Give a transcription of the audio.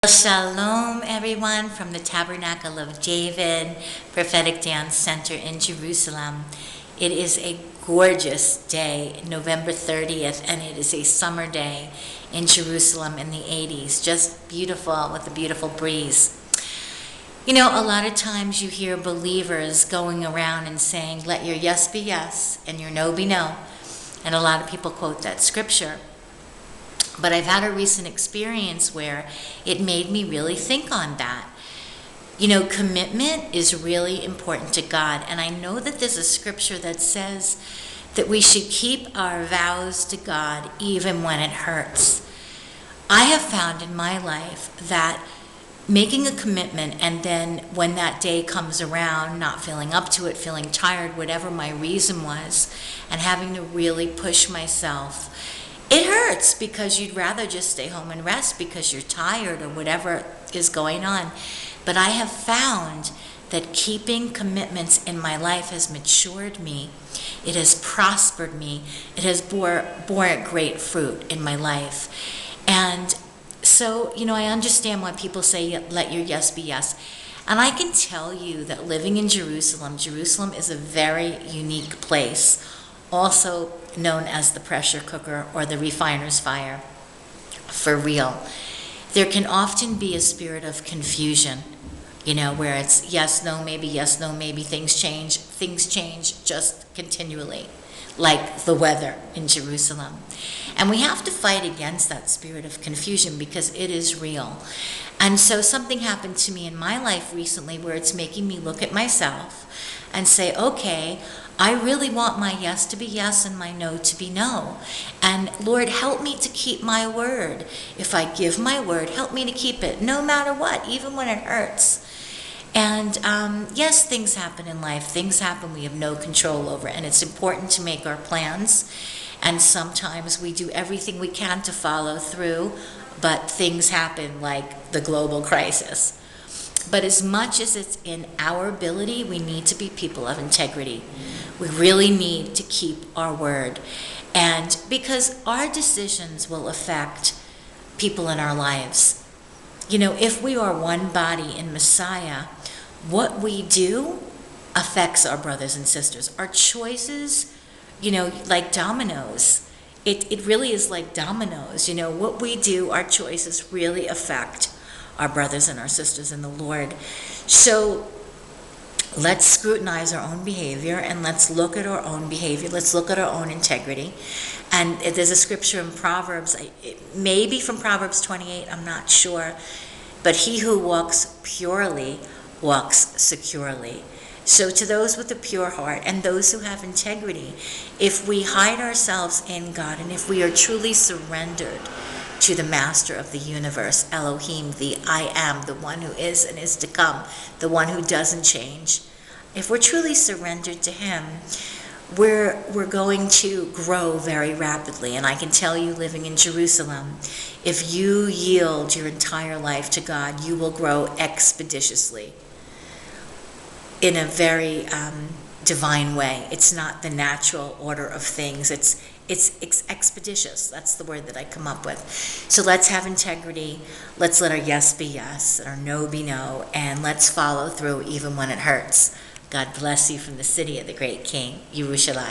Shalom, everyone, from the Tabernacle of David Prophetic Dance Center in Jerusalem. It is a gorgeous day, November 30th, and it is a summer day in Jerusalem in the 80s. Just beautiful with a beautiful breeze. You know, a lot of times you hear believers going around and saying, let your yes be yes and your no be no. And a lot of people quote that scripture. But I've had a recent experience where it made me really think on that. You know, commitment is really important to God. And I know that there's a scripture that says that we should keep our vows to God even when it hurts. I have found in my life that making a commitment and then when that day comes around, not feeling up to it, feeling tired, whatever my reason was, and having to really push myself, it hurts because you'd rather just stay home and rest because you're tired or whatever is going on. But I have found that keeping commitments in my life has matured me. It has prospered me. It has borne great fruit in my life. And so, you know, I understand why people say, let your yes be yes. And I can tell you that living in Jerusalem is a very unique place, also known as the pressure cooker or the refiner's fire, for real. There can often be a spirit of confusion, you know, where it's yes, no, maybe, things change just continually, like the weather in Jerusalem. And we have to fight against that spirit of confusion because it is real. And so something happened to me in my life recently where it's making me look at myself and say, okay, I really want my yes to be yes and my no to be no. And Lord, help me to keep my word. If I give my word, help me to keep it no matter what, even when it hurts. And yes, things happen in life. Things happen we have no control over. And it's important to make our plans. And sometimes we do everything we can to follow through, but things happen like the global crisis. But as much as it's in our ability, we need to be people of integrity. We really need to keep our word. And because our decisions will affect people in our lives. You know, if we are one body in Messiah, what we do affects our brothers and sisters. Our choices, you know, like dominoes. It really is like dominoes. You know, what we do, our choices really affect our brothers and our sisters in the Lord. So let's scrutinize our own behavior and let's look at our own behavior. Let's look at our own integrity. And there's a scripture in Proverbs, maybe from Proverbs 28, I'm not sure. But he who walks purely walks securely. So to those with a pure heart and those who have integrity, if we hide ourselves in God and if we are truly surrendered to the master of the universe, Elohim, the I am, the one who is and is to come, the one who doesn't change. If we're truly surrendered to him, we're going to grow very rapidly. And I can tell you, living in Jerusalem, if you yield your entire life to God, you will grow expeditiously in a very divine way. It's not the natural order of things. It's expeditious. That's the word that I come up with. So let's have integrity. Let's let our yes be yes, and our no be no, and let's follow through even when it hurts. God bless you from the city of the great King, Yerushalayim.